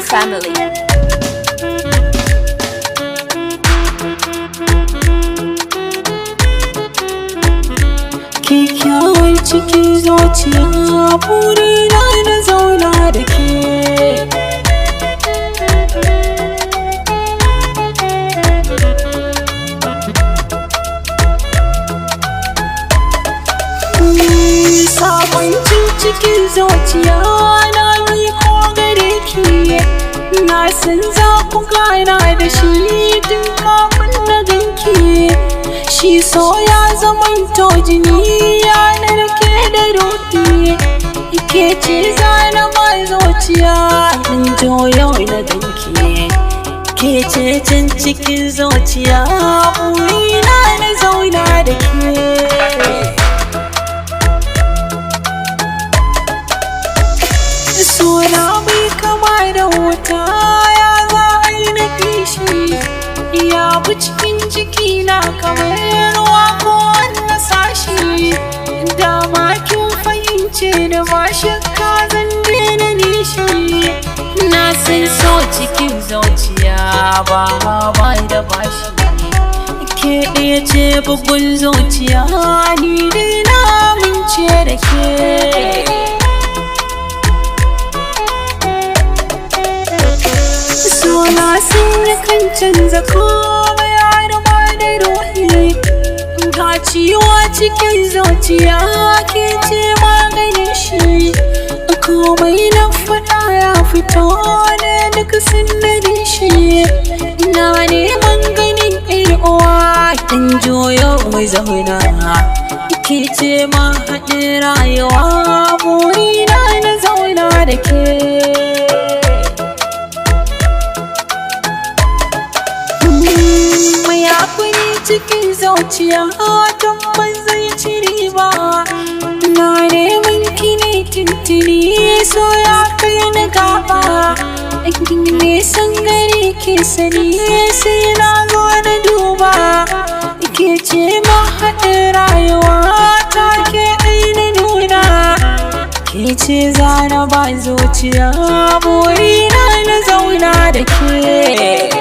family. Kyakkyawar cikin zuciya burina na zauna da ke. Sabon cikin zuciya na yi ko gare ki, na san za ku gana da shi tun kafin na ganki. Shi so ya zamanto jini yanar ke da ruhi, ke ce zana ba zuciya in joyo na ganki. Ke ce can cikin zuciya burina na zauna da ke. Suna bai kama da wuta ya za a yi na fishi, ya bi cikin jikina kamar ruwa ko wanda sashi. Dama kin fahimce da ba shakka zan daina nishi, na san so cikin zuciya ba da bashi. Ke ɗaya ce bugun zuciya ni dai na amince da ke. Suna sun yi kan canza komai har ma da ruhi, ga ciwo cikin zuciya ke ce maganin shi. Komai na faɗa ya fito ne duk sanadin shi, na neman ganin uwa ɗan joyo mai zauna. Ke ce ma haɗin rayuwa burina na zauna da ke. Cikin zuciya don ban zai ci riba, na neman ki ne tintini so ya kai na gaba. Kin nisan gari ke sani sai na zo na duba, ke ce ma haɗin rayuwa ta ke aina nuna. Ke ce zana ba zuciya burina na zauna da ke.